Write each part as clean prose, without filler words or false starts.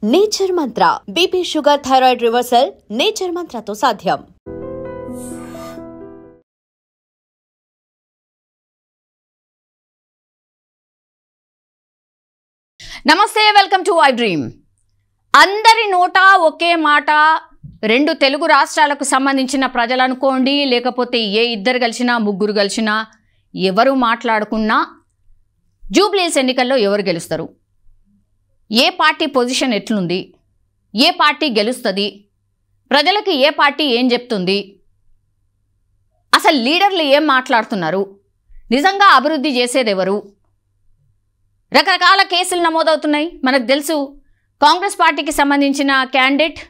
Nature Mantra BP sugar thyroid reversal nature మంత్రతో సాధ్యం. నమస్తే, వెల్కమ్ టు ఐ డ్రీమ్. అందరి నోట ఒకే మాట, రెండు తెలుగు రాష్ట్రాలకు సంబంధించిన ప్రజలు అనుకోండి, లేకపోతే ఏ ఇద్దరు కలిసినా ముగ్గురు కలిసినా ఎవరు మాట్లాడుకున్నా జూబ్లీస్ ఎన్నికల్లో ఎవరు గెలుస్తారు, ఏ పార్టీ పొజిషన్ ఎట్లుంది, ఏ పార్టీ గెలుస్తుంది, ప్రజలకు ఏ పార్టీ ఏం చెప్తుంది, అసలు లీడర్లు ఏం మాట్లాడుతున్నారు, నిజంగా అభివృద్ధి చేసేది ఎవరు, రకరకాల కేసులు నమోదవుతున్నాయి. మనకు తెలుసు, కాంగ్రెస్ పార్టీకి సంబంధించిన క్యాండిడేట్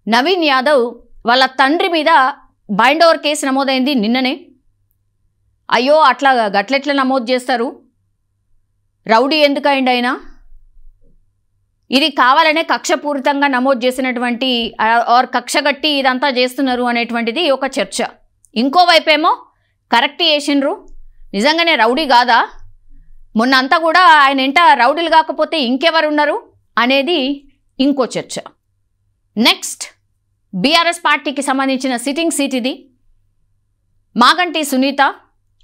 నవీన్ యాదవ్ వాళ్ళ తండ్రి మీద బైండ్ ఓవర్ కేసు నమోదైంది నిన్ననే. అయ్యో అట్లా గట్లెట్లా నమోదు చేస్తారు, రౌడీ ఎందుకు అయింది అయినా, ఇది కావాలనే కక్షపూరితంగా నమోదు చేసినటువంటి ఆర్ కక్షగట్టి ఇదంతా చేస్తున్నారు అనేటువంటిది ఒక చర్చ. ఇంకోవైపేమో కరెక్ట్ చేసిండ్రు, నిజంగానే రౌడీ కాదా, మొన్న అంతా కూడా ఆయన ఎంట రౌడీలు కాకపోతే ఇంకెవరు ఉన్నారు అనేది ఇంకో చర్చ. నెక్స్ట్, బీఆర్ఎస్ పార్టీకి సంబంధించిన సిట్టింగ్ సీట్ ఇది. మాగంటి సునీత,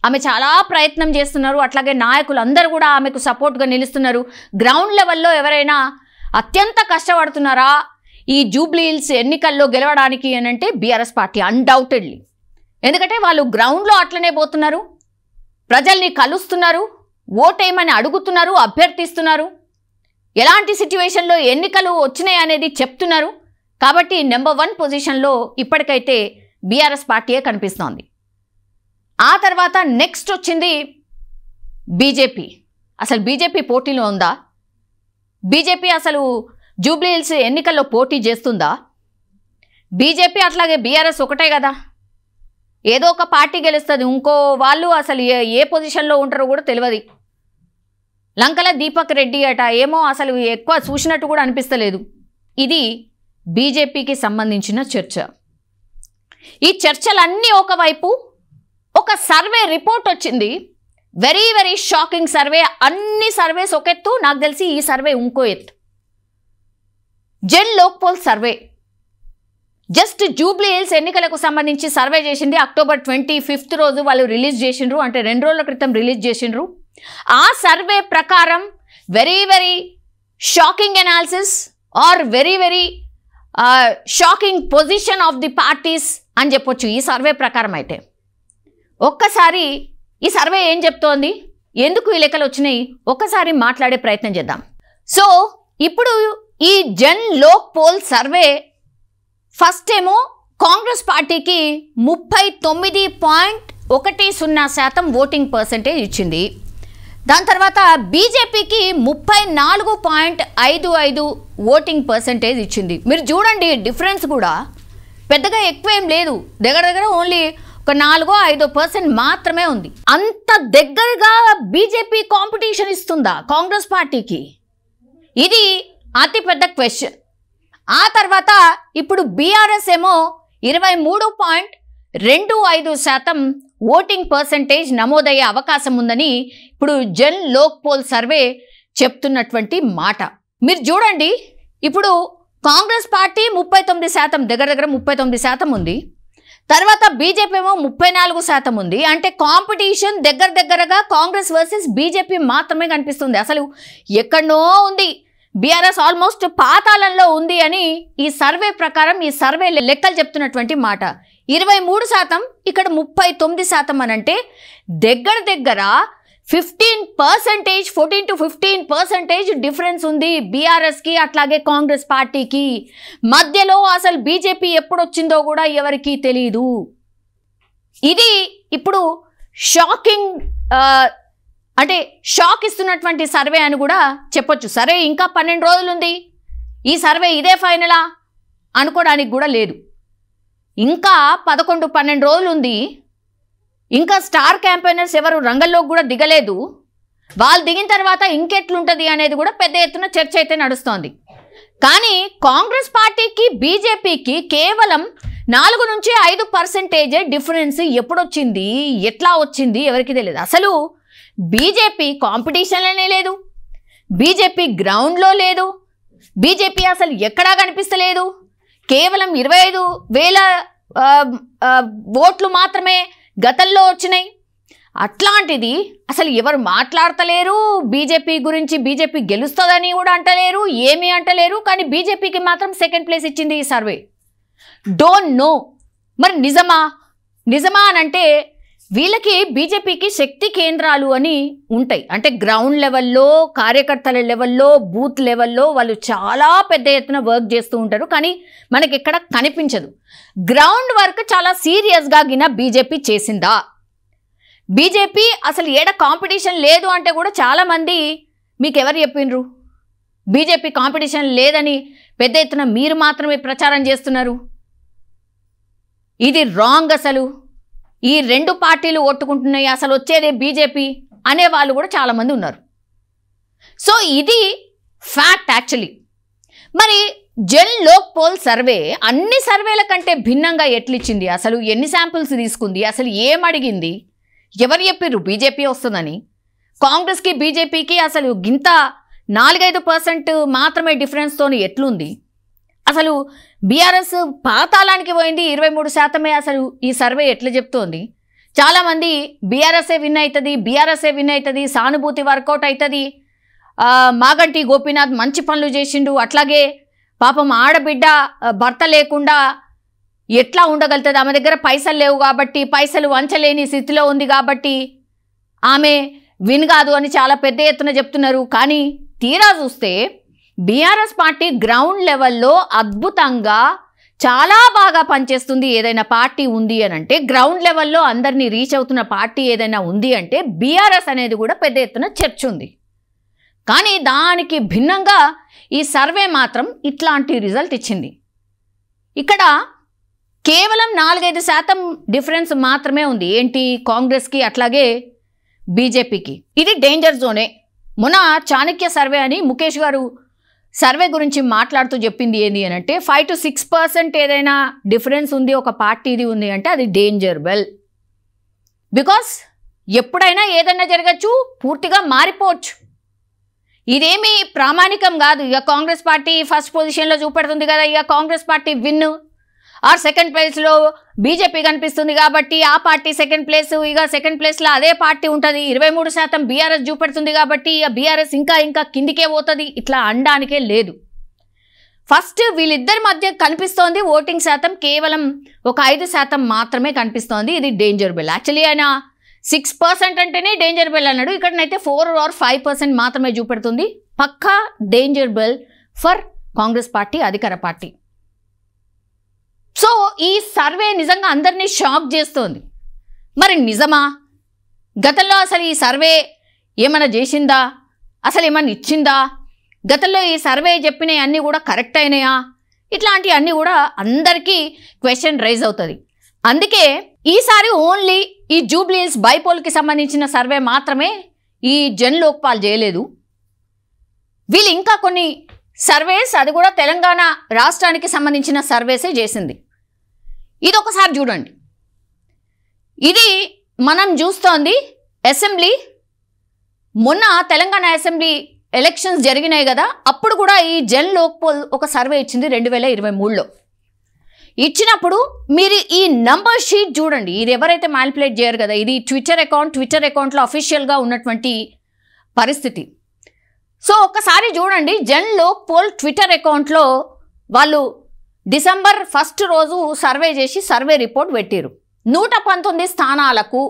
ఆమె చాలా ప్రయత్నం చేస్తున్నారు, అట్లాగే నాయకులు అందరూ కూడా ఆమెకు సపోర్ట్గా నిలుస్తున్నారు. గ్రౌండ్ లెవెల్లో ఎవరైనా అత్యంత కష్టపడుతున్నారా ఈ జూబ్లీ హిల్స్ ఎన్నికల్లో గెలవడానికి అని అంటే బీఆర్ఎస్ పార్టీ అన్డౌటెడ్లీ. ఎందుకంటే వాళ్ళు గ్రౌండ్లో అట్లనే పోతున్నారు, ప్రజల్ని కలుస్తున్నారు, ఓటేయమని అడుగుతున్నారు, అభ్యర్థిస్తున్నారు, ఎలాంటి సిచ్యువేషన్లో ఎన్నికలు వచ్చినాయి అనేది చెప్తున్నారు. కాబట్టి నెంబర్ 1 పొజిషన్లో ఇప్పటికైతే బీఆర్ఎస్ పార్టీయే కనిపిస్తోంది. ఆ తర్వాత నెక్స్ట్ వచ్చింది బీజేపీ. అసలు బీజేపీ పోటీలో ఉందా, బీజేపీ అసలు జూబ్లీ హిల్స్ ఎన్నికల్లో పోటీ చేస్తుందా, బీజేపీ అట్లాగే బీఆర్ఎస్ ఒకటే కదా, ఏదో ఒక పార్టీ గెలుస్తుంది, ఇంకో వాళ్ళు అసలు ఏ పొజిషన్లో ఉంటారో కూడా తెలియదు. లంకల దీపక్ రెడ్డి అట ఏమో అసలు ఎక్కువ చూసినట్టు కూడా అనిపిస్తలేదు. ఇది బీజేపీకి సంబంధించిన చర్చ. ఈ చర్చలన్నీ ఒకవైపు, ఒక సర్వే రిపోర్ట్ వచ్చింది, వెరీ వెరీ షాకింగ్ సర్వే. అన్ని సర్వేస్ ఒక ఎత్తు, నాకు తెలిసి ఈ సర్వే ఇంకో ఎత్తు. జన్ లోక్పోల్ సర్వే జస్ట్ జూబ్లీ హిల్స్ ఎన్నికలకు సంబంధించి సర్వే చేసింది. అక్టోబర్ 25 రోజు వాళ్ళు రిలీజ్ చేసిండ్రు, అంటే 2 రోజుల క్రితం రిలీజ్ చేసిండ్రు. ఆ సర్వే ప్రకారం very very shocking analysis or very very shocking position of the parties అని చెప్పొచ్చు ఈ సర్వే ప్రకారం. అయితే ఒక్కసారి ఈ సర్వే ఏం చెప్తోంది, ఎందుకు ఈ లెక్కలు వచ్చినాయి, ఒక్కసారి మాట్లాడే ప్రయత్నం చేద్దాం. సో ఇప్పుడు ఈ Jan Lok pole survey first ఏమో కాంగ్రెస్ పార్టీకి 39.10% ఓటింగ్ పర్సెంటేజ్ ఇచ్చింది. దాని తర్వాత బీజేపీకి 34.55 ఓటింగ్ పర్సెంటేజ్ ఇచ్చింది. మీరు చూడండి, డిఫరెన్స్ కూడా పెద్దగా ఎక్కువ ఏం లేదు, దగ్గర దగ్గర ఓన్లీ ఒక 4-5% మాత్రమే ఉంది. అంత దగ్గరగా బీజేపీ కాంపిటీషన్ ఇస్తుందా కాంగ్రెస్ పార్టీకి, ఇది అతిపెద్ద క్వశ్చన్. ఆ తర్వాత ఇప్పుడు బీఆర్ఎస్ ఏమో 23.25% ఓటింగ్ పర్సెంటేజ్ నమోదయ్యే అవకాశం ఉందని ఇప్పుడు జన్ లోక్ పోల్ సర్వే చెప్తున్నటువంటి మాట. మీరు చూడండి, ఇప్పుడు కాంగ్రెస్ పార్టీ 39%, దగ్గర దగ్గర 39% ఉంది. తర్వాత బీజేపీ ఏమో 34% ఉంది. అంటే కాంపిటీషన్ దగ్గర దగ్గరగా కాంగ్రెస్ వర్సెస్ బీజేపీ మాత్రమే కనిపిస్తుంది. అసలు ఎక్కడనో ఉంది, బీఆర్ఎస్ ఆల్మోస్ట్ పాతాళంలో ఉంది అని ఈ సర్వే ప్రకారం, ఈ సర్వే లెక్కలు చెప్తున్నటువంటి మాట. 23%, ఇక్కడ 39% అని అంటే దగ్గర దగ్గర 14 to 15% డిఫరెన్స్ ఉంది బీఆర్ఎస్కి అట్లాగే కాంగ్రెస్ పార్టీకి. మధ్యలో అసలు బీజేపీ ఎప్పుడు వచ్చిందో కూడా ఎవరికీ తెలియదు. ఇది ఇప్పుడు షాకింగ్, అంటే షాక్ ఇస్తున్నటువంటి సర్వే అని కూడా చెప్పొచ్చు. సరే, ఇంకా 12 రోజులు ఉంది, ఈ సర్వే ఇదే ఫైనలా అనుకోవడానికి కూడా లేదు. ఇంకా 11-12 రోజులు ఉంది. ఇంకా స్టార్ క్యాంపెయినర్స్ ఎవరు రంగంలోకి కూడా దిగలేదు. వాళ్ళు దిగిన తర్వాత ఇంకెట్లుంటుంది అనేది కూడా పెద్ద ఎత్తున చర్చ అయితే నడుస్తోంది. కానీ కాంగ్రెస్ పార్టీకి బీజేపీకి కేవలం 4-5% డిఫరెన్స్ ఎప్పుడొచ్చింది, ఎట్లా వచ్చింది ఎవరికి తెలియదు. అసలు బీజేపీ కాంపిటీషన్లోనే లేదు, బీజేపీ గ్రౌండ్లో లేదు. బీజేపీ అసలు ఎక్కడా కనిపిస్తలేదు. కేవలం 25,000 ఓట్లు మాత్రమే గతంలో వచ్చినాయి. అట్లాంటిది అసలు ఎవరు మాట్లాడతలేరు బీజేపీ గురించి. బీజేపీ గెలుస్తుందని కూడా అంటలేరు, ఏమీ అంటలేరు. కానీ బీజేపీకి మాత్రం సెకండ్ ప్లేస్ ఇచ్చింది ఈ సర్వే. డోంట్ నో మరి నిజమా అని అంటే వీళ్ళకి బీజేపీకి శక్తి కేంద్రాలు అని ఉంటాయి. అంటే గ్రౌండ్ లెవెల్లో, కార్యకర్తల లెవెల్లో, బూత్ లెవెల్లో వాళ్ళు చాలా పెద్ద ఎత్తున వర్క్ చేస్తూ ఉంటారు. కానీ మనకి ఎక్కడ కనిపించదు. గ్రౌండ్ వర్క్ చాలా సీరియస్గా గిన బీజేపీ చేసిందా? బీజేపీ అసలు ఏడ కాంపిటీషన్ లేదు అంటే కూడా చాలామంది మీకు ఎవరు చెప్పిండ్రు? బీజేపీ కాంపిటీషన్ లేదని పెద్ద ఎత్తున మీరు మాత్రమే ప్రచారం చేస్తున్నారు. ఇది రాంగ్. అసలు ఈ రెండు పార్టీలు కొట్టుకుంటున్నాయి, అసలు వచ్చేదే బీజేపీ అనే వాళ్ళు కూడా చాలామంది ఉన్నారు. సో ఇది ఫ్యాక్ట్ యాక్చువల్లీ. మరి జన్ లోక్ పోల్ సర్వే అన్ని సర్వేల కంటే భిన్నంగా ఎట్లిచ్చింది? అసలు ఎన్ని శాంపిల్స్ తీసుకుంది? అసలు ఏం అడిగింది? ఎవరు చెప్పారు బీజేపీ వస్తుందని? కాంగ్రెస్కి బీజేపీకి అసలు గింత 4-5% మాత్రమే డిఫరెన్స్తో ఎట్లుంది? అసలు బీఆర్ఎస్ పాతాళానికి పోయింది, 23%. అసలు ఈ సర్వే ఎట్లా చెప్తోంది? చాలామంది బీఆర్ఎస్ఏ విన్ అవుతుంది, సానుభూతి వర్కౌట్ అవుతుంది, మాగంటి గోపీనాథ్ మంచి పనులు చేసిండు, అట్లాగే పాపం ఆడబిడ్డ భర్త లేకుండా ఎట్లా ఉండగలుగుతుంది, ఆమె దగ్గర పైసలు లేవు కాబట్టి, పైసలు వంచలేని స్థితిలో ఉంది కాబట్టి ఆమె విన్ కాదు అని చాలా పెద్ద ఎత్తున చెప్తున్నారు. కానీ తీరా చూస్తే బీఆర్ఎస్ పార్టీ గ్రౌండ్ లెవెల్లో అద్భుతంగా చాలా బాగా పనిచేస్తుంది. ఏదైనా పార్టీ ఉంది అని అంటే, గ్రౌండ్ లెవెల్లో అందరినీ రీచ్ అవుతున్న పార్టీ ఏదైనా ఉంది అంటే బీఆర్ఎస్ అనేది కూడా పెద్ద ఎత్తున చర్చ ఉంది. కానీ దానికి భిన్నంగా ఈ సర్వే మాత్రం ఇట్లాంటి రిజల్ట్ ఇచ్చింది. ఇక్కడ కేవలం 4-5% డిఫరెన్స్ మాత్రమే ఉంది. ఏంటి? కాంగ్రెస్కి అట్లాగే బీజేపీకి. ఇది డేంజర్ జోనే. మొన్న చాణక్య సర్వే అని ముఖేష్ గారు సర్వే గురించి మాట్లాడుతూ చెప్పింది ఏంటి అని అంటే, 5-6% ఏదైనా డిఫరెన్స్ ఉంది ఒక పార్టీది ఉంది అంటే అది డేంజర్ బెల్. బికాస్ ఎప్పుడైనా ఏదైనా జరగచ్చు, పూర్తిగా మారిపోవచ్చు. ఇదేమీ ప్రామాణికం కాదు. ఇక కాంగ్రెస్ పార్టీ ఫస్ట్ పొజిషన్లో చూపెడుతుంది కదా, ఇక Congress party win are second ప్లేస్లో బీజేపీ కనిపిస్తుంది కాబట్టి ఆ పార్టీ సెకండ్ ప్లేస్, ఇక సెకండ్ ప్లేస్లో అదే పార్టీ ఉంటుంది. 23% బీఆర్ఎస్ చూపెడుతుంది కాబట్టి ఇక బీఆర్ఎస్ ఇంకా కిందికే పోతుంది. ఇట్లా అనడానికే లేదు. ఫస్ట్ వీళ్ళిద్దరి మధ్య కనిపిస్తోంది ఓటింగ్ శాతం కేవలం ఒక 5% మాత్రమే కనిపిస్తోంది. ఇది డేంజర్ బెల్. యాక్చువల్లీ ఆయన 6% అంటేనే డేంజర్ బెల్ అన్నాడు. ఇక్కడనైతే 4 or 5% మాత్రమే చూపెడుతుంది. పక్కా danger bell for Congress party, అధికార పార్టీ. సో ఈ సర్వే నిజంగా అందరినీ షాక్ చేస్తోంది. మరి నిజమా? గతంలో అసలు ఈ సర్వే ఏమైనా చేసిందా? అసలు ఏమన్నా ఇచ్చిందా? గతంలో ఈ సర్వే చెప్పినవి అన్నీ కూడా కరెక్ట్ అయినాయా? ఇట్లాంటివి అన్నీ కూడా అందరికీ క్వశ్చన్ రైజ్ అవుతుంది. అందుకే ఈసారి ఓన్లీ ఈ జూబ్లీహిల్స్ బైపోల్కి సంబంధించిన సర్వే మాత్రమే ఈ జన్ లోక్పాల్ చేయలేదు. వీళ్ళు ఇంకా కొన్ని సర్వేస్, అది కూడా తెలంగాణ రాష్ట్రానికి సంబంధించిన సర్వేసే చేసింది. ఇది ఒకసారి చూడండి. ఇది మనం చూస్తోంది అసెంబ్లీ. మొన్న తెలంగాణ అసెంబ్లీ ఎలక్షన్స్ జరిగినాయి కదా, అప్పుడు కూడా ఈ జన్ లోక్పాల్ ఒక సర్వే ఇచ్చింది 2023లో. ఇచ్చినప్పుడు మీరు ఈ నంబర్ షీట్ చూడండి. ఇది ఎవరైతే మ్యానిపులేట్ చేయరు కదా, ఇది ట్విట్టర్ అకౌంట్లో అఫీషియల్గా ఉన్నటువంటి పరిస్థితి. సో ఒక్కసారి చూడండి, జన్ లోక్పాల్ ట్విట్టర్ అకౌంట్లో వాళ్ళు December 1 రోజు సర్వే చేసి సర్వే రిపోర్ట్ పెట్టారు. 119 స్థానాలకు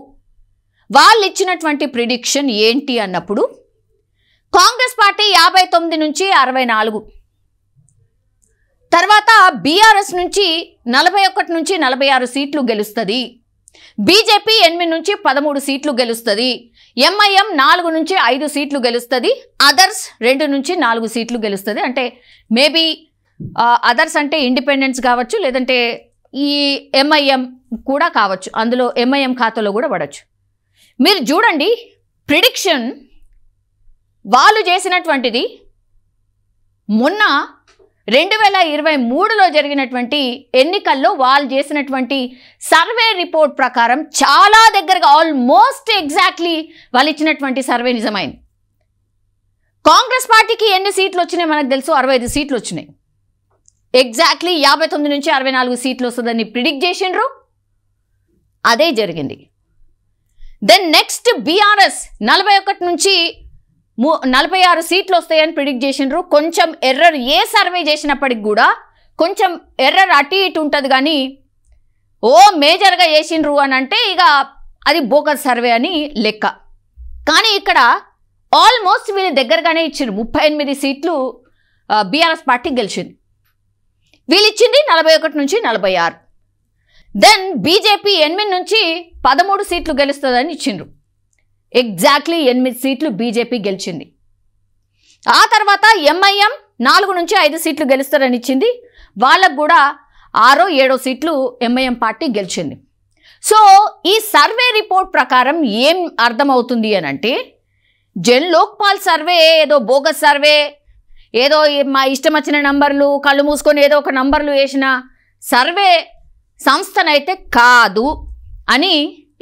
వాళ్ళు ఇచ్చినటువంటి ప్రిడిక్షన్ ఏంటి అన్నప్పుడు కాంగ్రెస్ పార్టీ 59 నుంచి 64, తర్వాత బీఆర్ఎస్ నుంచి 41 నుంచి 46 సీట్లు గెలుస్తుంది, బీజేపీ 8 నుంచి 13 సీట్లు గెలుస్తుంది, ఎంఐఎం 4 నుంచి 5 సీట్లు గెలుస్తుంది, అదర్స్ 2 నుంచి 4 సీట్లు గెలుస్తుంది. అంటే మేబీ అదర్స్ అంటే ఇండిపెండెన్స్ కావచ్చు, లేదంటే ఈ ఎంఐఎం కూడా కావచ్చు, అందులో ఎంఐఎం ఖాతాలో కూడా పడవచ్చు. మీరు చూడండి ప్రిడిక్షన్ వాళ్ళు చేసినటువంటిది మొన్న 2023లో జరిగినటువంటి ఎన్నికల్లో వాళ్ళు చేసినటువంటి సర్వే రిపోర్ట్ ప్రకారం చాలా దగ్గరగా ఆల్మోస్ట్ ఎగ్జాక్ట్లీ వాళ్ళు ఇచ్చినటువంటి సర్వే నిజమైంది. కాంగ్రెస్ పార్టీకి ఎన్ని సీట్లు వచ్చినాయి మనకు తెలుసు, 65 సీట్లు వచ్చినాయి. ఎగ్జాక్ట్లీ 59 నుంచి 64 సీట్లు వస్తుందని ప్రిడిక్ట్ చేసిండ్రు, అదే జరిగింది. దెన్ నెక్స్ట్ బీఆర్ఎస్ 41 నుంచి 46 సీట్లు వస్తాయని ప్రిడిక్ట్ చేసిండ్రు. కొంచెం ఎర్రర్, ఏ సర్వే చేసినప్పటికి కూడా కొంచెం ఎర్రర్ అటు ఇటు ఉంటుంది, కానీ మేజర్గా చేసిండ్రు అని అంటే ఇక అది బోగస్ సర్వే అని లెక్క. కానీ ఇక్కడ ఆల్మోస్ట్ వీళ్ళు దగ్గరగానే ఇచ్చిండ్రు. 38 సీట్లు బీఆర్ఎస్ పార్టీ గెలిచింది, వీళ్ళు ఇచ్చింది 41 నుంచి 46. దెన్ బీజేపీ 8 నుంచి 13 సీట్లు గెలుస్తుందని ఇచ్చిండ్రు. ఎగ్జాక్ట్లీ 8 సీట్లు బీజేపీ గెలిచింది. ఆ తర్వాత ఎంఐఎం 4 నుంచి 5 సీట్లు గెలుస్తారని ఇచ్చింది, వాళ్ళకు కూడా 6, 7 సీట్లు ఎంఐఎం పార్టీ గెలిచింది. సో ఈ సర్వే రిపోర్ట్ ప్రకారం ఏం అర్థమవుతుంది అని అంటే, జన్ లోక్పాల్ సర్వే ఏదో బోగస్ సర్వే, ఏదో మా ఇష్టం వచ్చిన నంబర్లు కళ్ళు మూసుకొని ఏదో ఒక నంబర్లు వేసిన సర్వే సంస్థనైతే కాదు అని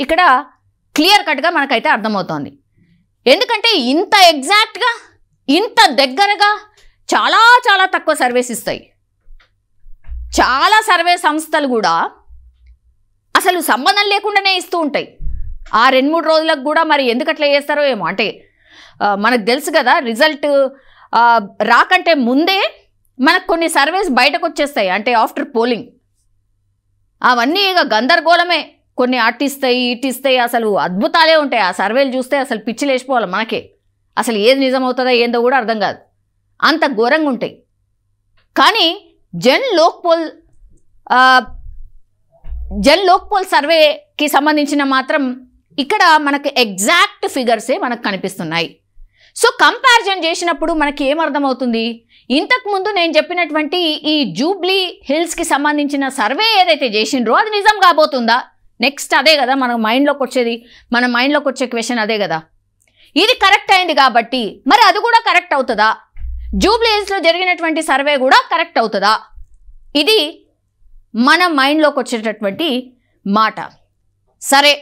ఇక్కడ క్లియర్ కట్గా మనకైతే అర్థమవుతోంది. ఎందుకంటే ఇంత ఎగ్జాక్ట్గా, ఇంత దగ్గరగా చాలా చాలా తక్కువ సర్వేస్ ఇస్తాయి. చాలా సర్వే సంస్థలు కూడా అసలు సంబంధం లేకుండానే ఇస్తూ ఉంటాయి. ఆ 2-3 రోజులకు కూడా మరి ఎందుకు అట్లా చేస్తారో ఏమో. అంటే మనకు తెలుసు కదా, రిజల్ట్ రాకంటే ముందే మనకు కొన్ని సర్వేస్ బయటకు వచ్చేస్తాయి, అంటే ఆఫ్టర్ పోలింగ్. అవన్నీ ఇక గందరగోళమే, కొన్ని అట్టిస్తాయి ఇట్టిస్తాయి, అసలు అద్భుతాలే ఉంటాయి. ఆ సర్వేలు చూస్తే అసలు పిచ్చి లేచిపోవాలి మనకే, అసలు ఏది నిజమవుతుందో ఏందో కూడా అర్థం కాదు, అంత ఘోరంగా ఉంటాయి. కానీ జన్ లోక్పోల్ సర్వేకి సంబంధించిన మాత్రం ఇక్కడ మనకు ఎగ్జాక్ట్ ఫిగర్సే మనకు కనిపిస్తున్నాయి. సో కంపారిజన్ చేసినప్పుడు మనకి ఏమర్థమవుతుంది, ఇంతకుముందు నేను చెప్పినటువంటి ఈ జూబ్లీ హిల్స్కి సంబంధించిన సర్వే ఏదైతే చేసిండ్రో అది నిజం కాబోతుందా? నెక్స్ట్ అదే కదా మన మైండ్లోకి వచ్చేది, మన మైండ్లోకి వచ్చే క్వశ్చన్ అదే కదా. ఇది కరెక్ట్ అయింది కాబట్టి మరి అది కూడా కరెక్ట్ అవుతుందా? జూబ్లీ హిల్స్లో జరిగినటువంటి సర్వే కూడా కరెక్ట్ అవుతుందా? ఇది మన మైండ్లోకి వచ్చేటటువంటి మాట. సరే,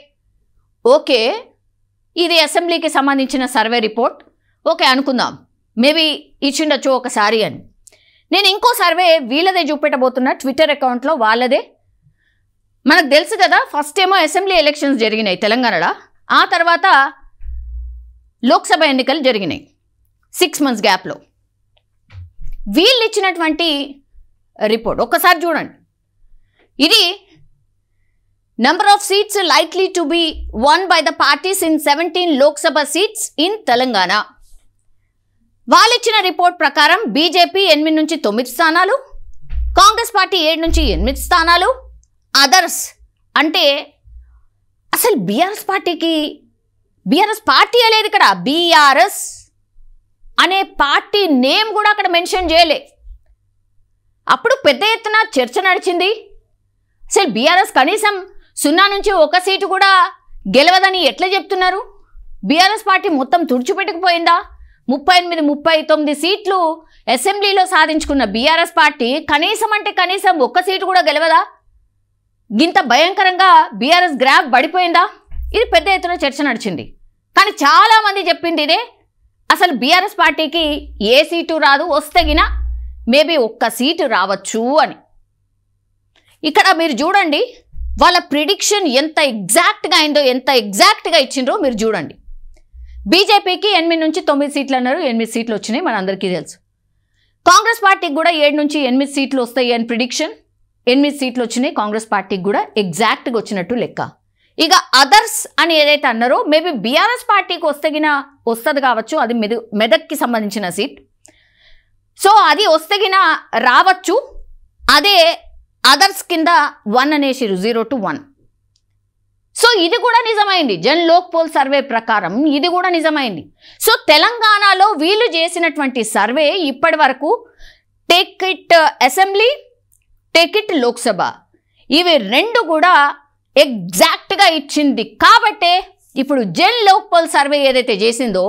ఓకే, ఇది అసెంబ్లీకి సంబంధించిన సర్వే రిపోర్ట్, ఓకే అనుకుందాం, మేబీ ఇచ్చిండొచ్చు ఒకసారి అని. నేను ఇంకో సర్వే వీళ్ళదే చూపెట్టబోతున్నా, ట్విట్టర్ అకౌంట్లో వాళ్ళదే. మనకు తెలుసు కదా, ఫస్ట్ ఏమో అసెంబ్లీ ఎలక్షన్స్ జరిగినాయి తెలంగాణలో, ఆ తర్వాత లోక్సభ ఎన్నికలు జరిగినాయి 6 months గ్యాప్లో. వీళ్ళు ఇచ్చినటువంటి రిపోర్ట్ ఒక్కసారి చూడండి. ఇది number of seats likely to be one by the parties in 17 Lok Sabha seats in Telangana. వాళ్ళు ఇచ్చిన రిపోర్ట్ ప్రకారం బీజేపీ 8 నుంచి 9 స్థానాలు, కాంగ్రెస్ పార్టీ 7 నుంచి 8 స్థానాలు, అదర్స్ అంటే అసలు బీఆర్ఎస్ పార్టీ లేదు ఇక్కడ, బీఆర్ఎస్ అనే పార్టీ నేమ్ కూడా అక్కడ మెన్షన్ చేయలే. అప్పుడు పెద్ద ఎత్తున చర్చ నడిచింది. అసలు బీఆర్ఎస్ కనీసం 0 నుంచి 1 సీటు కూడా గెలవదని ఎట్లా చెప్తున్నారు? బీఆర్ఎస్ పార్టీ మొత్తం తుడిచిపెట్టుకుపోయిందా? 38-39 సీట్లు అసెంబ్లీలో సాధించుకున్న బీఆర్ఎస్ పార్టీ కనీసం అంటే కనీసం 1 సీటు కూడా గెలవదా? గింత భయంకరంగా బీఆర్ఎస్ గ్రాఫ్ పడిపోయిందా? ఇది పెద్ద ఎత్తున చర్చ నడిచింది. కానీ చాలామంది చెప్పింది ఇదే, అసలు బీఆర్ఎస్ పార్టీకి ఏ సీటు రాదు, వస్తేగిన మేబీ 1 సీటు రావచ్చు అని. ఇక్కడ మీరు చూడండి వాళ్ళ ప్రిడిక్షన్ ఎంత ఎగ్జాక్ట్గా అయిందో, ఎంత ఎగ్జాక్ట్గా ఇచ్చిండ్రో మీరు చూడండి. బీజేపీకి 8 నుంచి 9 సీట్లు అన్నారు, 8 సీట్లు వచ్చినాయి, మనందరికీ తెలుసు. కాంగ్రెస్ పార్టీకి కూడా 7 నుంచి 8 సీట్లు వస్తాయి అని ప్రిడిక్షన్, 8 సీట్లు వచ్చినాయి కాంగ్రెస్ పార్టీకి కూడా, ఎగ్జాక్ట్గా వచ్చినట్టు లెక్క. ఇక అదర్స్ అని ఏదైతే అన్నారో మేబీ బీఆర్ఎస్ పార్టీకి వస్తుంది కావచ్చు, అది మెదక్కి సంబంధించిన సీట్. సో అది వస్తేగిన రావచ్చు, అదే అదర్స్ కింద 1 అనేసిరు, 0 to 1. సో ఇది కూడా నిజమైంది, జన్ లోక్పోల్ సర్వే ప్రకారం ఇది కూడా నిజమైంది. సో తెలంగాణలో వీళ్ళు చేసినటువంటి సర్వే ఇప్పటి వరకు take it assembly, take it Lok Sabha, ఇవి 2 కూడా ఎగ్జాక్ట్గా ఇచ్చింది. కాబట్టే ఇప్పుడు జన్ లోక్పోల్ సర్వే ఏదైతే చేసిందో,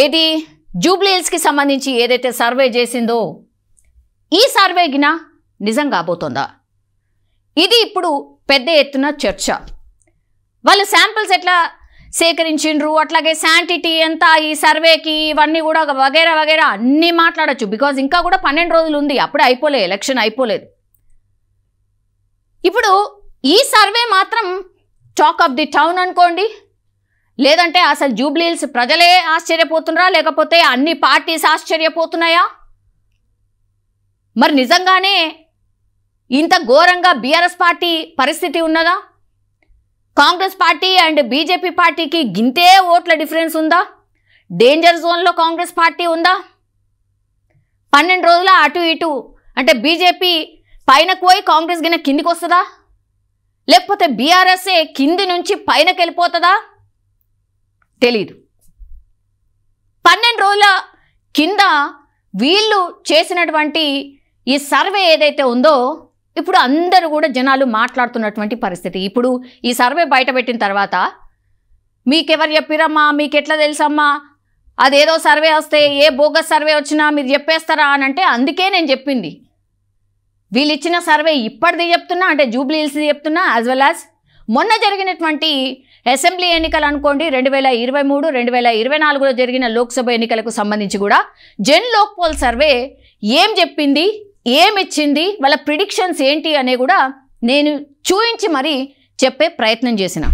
ఏది జూబ్లీ హిల్స్కి సంబంధించి ఏదైతే సర్వే చేసిందో ఈ సర్వేగిన నిజం కాబోతోందా? ఇది ఇప్పుడు పెద్ద ఎత్తున చర్చ. వాళ్ళు శాంపిల్స్ ఎట్లా సేకరించిండ్రు, అట్లాగే శాంటిటీ ఎంత ఈ సర్వేకి, ఇవన్నీ కూడా వగేరా వగేరా అన్నీ మాట్లాడచ్చు. బికాజ్ ఇంకా కూడా 12 రోజులు ఉంది, అప్పుడే అయిపోలేదు, ఎలక్షన్ అయిపోలేదు. ఇప్పుడు ఈ సర్వే మాత్రం టాక్ ఆఫ్ ది టౌన్ అనుకోండి, లేదంటే అసలు జూబ్లీ హిల్స్ ప్రజలే ఆశ్చర్యపోతున్నారా, లేకపోతే అన్ని పార్టీస్ ఆశ్చర్యపోతున్నాయా? మరి నిజంగానే ఇంత ఘోరంగా బీఆర్ఎస్ పార్టీ పరిస్థితి ఉన్నదా? కాంగ్రెస్ పార్టీ అండ్ బీజేపీ పార్టీకి గింతే ఓట్ల డిఫరెన్స్ ఉందా? డేంజర్ జోన్లో కాంగ్రెస్ పార్టీ ఉందా? 12 రోజుల అటు ఇటు అంటే బీజేపీ పైనకు పోయి కాంగ్రెస్ గిన కిందికి వస్తుందా, లేకపోతే బీఆర్ఎస్ఏ కింది నుంచి పైనకి వెళ్ళిపోతుందా? తెలీదు. 12 రోజుల కింద వీళ్ళు చేసినటువంటి ఈ సర్వే ఏదైతే ఉందో ఇప్పుడు అందరూ కూడా జనాలు మాట్లాడుతున్నటువంటి పరిస్థితి. ఇప్పుడు ఈ సర్వే బయటపెట్టిన తర్వాత మీకెవరు చెప్పిరమ్మా, మీకు ఎట్లా తెలుసమ్మా, అదేదో సర్వే వస్తే ఏ బోగస్ సర్వే వచ్చినా మీరు చెప్పేస్తారా అని అంటే, అందుకే నేను చెప్పింది వీళ్ళు ఇచ్చిన సర్వే ఇప్పటిది చెప్తున్నా, అంటే జూబ్లీ హిల్స్ది చెప్తున్నా, యాజ్ వెల్ యాజ్ మొన్న జరిగినటువంటి అసెంబ్లీ ఎన్నికలు అనుకోండి, 2023, 2024లో జరిగిన లోక్సభ ఎన్నికలకు సంబంధించి కూడా జన్ లోక్ పోల్ సర్వే ఏం చెప్పింది, ఏమిచ్చింది, వాళ్ళ ప్రిడిక్షన్స్ ఏంటి అనే కూడా నేను చూయించి మరీ చెప్పే ప్రయత్నం చేసిన.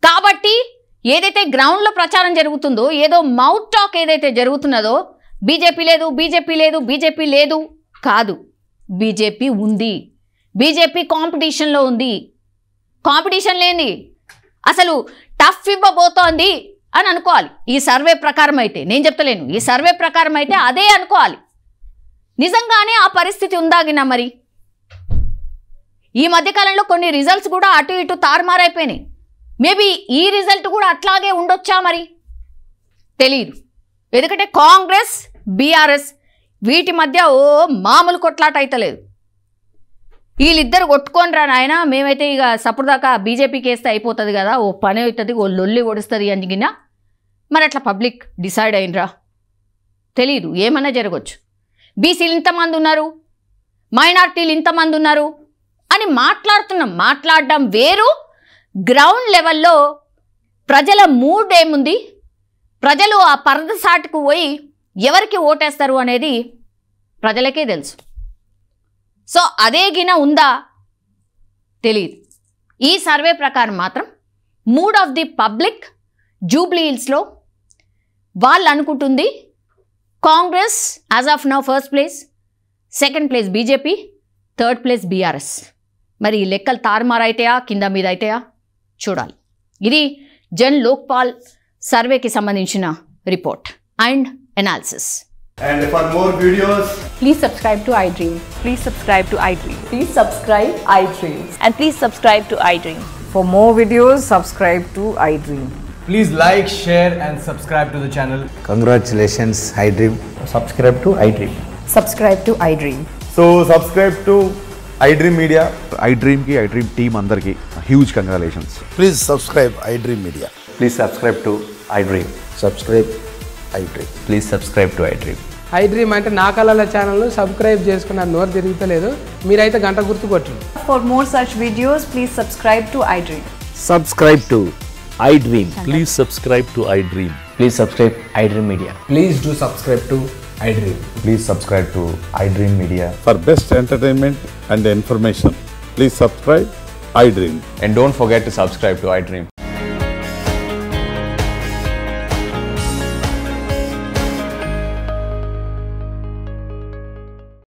కాబట్టి ఏదైతే గ్రౌండ్లో ప్రచారం జరుగుతుందో, ఏదో మౌత్ టాక్ ఏదైతే జరుగుతున్నదో, బీజేపీ లేదు బీజేపీ లేదు బీజేపీ లేదు కాదు, బీజేపీ ఉంది. బీజేపీ కాంపిటీషన్లో ఉంది. కాంపిటీషన్ లేని అసలు టఫ్ ఇవ్వబోతోంది అని అనుకోవాలి. ఈ సర్వే ప్రకారం అయితే, నేను చెప్తలేను, ఈ సర్వే ప్రకారం అయితే అదే అనుకోవాలి. నిజంగానే ఆ పరిస్థితి ఉందాగినా? మరి ఈ మధ్యకాలంలో కొన్ని రిజల్ట్స్ కూడా అటు ఇటు తారుమారైపోయినాయి. మేబీ ఈ రిజల్ట్ కూడా అట్లాగే ఉండొచ్చా? మరి తెలీదు. ఎందుకంటే కాంగ్రెస్ బీఆర్ఎస్ వీటి మధ్య ఓ మామూలు కొట్లాట అయితలేదు. వీళ్ళిద్దరు కొట్టుకొని రా నాయన, మేమైతే ఇక సప్పుడుదాకా బీజేపీకి వేస్తే అయిపోతుంది కదా, ఓ పని అవుతుంది, ఓ లొల్లి ఓడిస్తుంది అని గిన్న. మరి అట్లా పబ్లిక్ డిసైడ్ అయినరా? తెలీదు, ఏమన్నా జరగవచ్చు. బీసీలు ఇంతమంది ఉన్నారు, మైనార్టీలు ఇంతమంది ఉన్నారు అని మాట్లాడుతున్నాం. మాట్లాడడం వేరు, గ్రౌండ్ లెవెల్లో ప్రజల మూడ్ ఏముంది, ప్రజలు ఆ పరద సాటుకు పోయి ఎవరికి ఓటేస్తారు అనేది ప్రజలకే తెలుసు. సో అదే గిన ఉందా తెలీదు. ఈ సర్వే ప్రకారం మాత్రం mood of the public Jubilee హిల్స్లో వాళ్ళు అనుకుంటుంది Congress as of now first place, second place BJP, third place BRS. మరి ఈ లెక్కలు తారుమారైతాయా, కింద మీద అయితాయా చూడాలి. ఇది జన్ లోక్పాల్ సర్వేకి సంబంధించిన report and analysis. And for more videos, Please subscribe to iDream. Please subscribe to iDream. Please subscribe iDream. And please subscribe to iDream. For more videos, subscribe to iDream. please like, share and subscribe to the channel. Congratulations, iDream. Subscribe to iDream. Subscribe to iDream. So subscribe to iDream Media. iDream ki iDream team andarki huge congratulations. Please subscribe iDream Media. Please subscribe to iDream. Subscribe iDream. Please subscribe to iDream. iDream అంటే నా కళల ఛానల్ను subscribe చేసుకున్న నోరు తిరుగుతలేదు, మీరైతే గంట గుర్తు కొట్టండి. For more such videos, please subscribe to iDream. Subscribe to iDream. Please subscribe to iDream. Please subscribe iDream Media. Please do subscribe to iDream. Please subscribe to iDream Media. For best entertainment and information, please subscribe iDream. And don't forget to subscribe to iDream.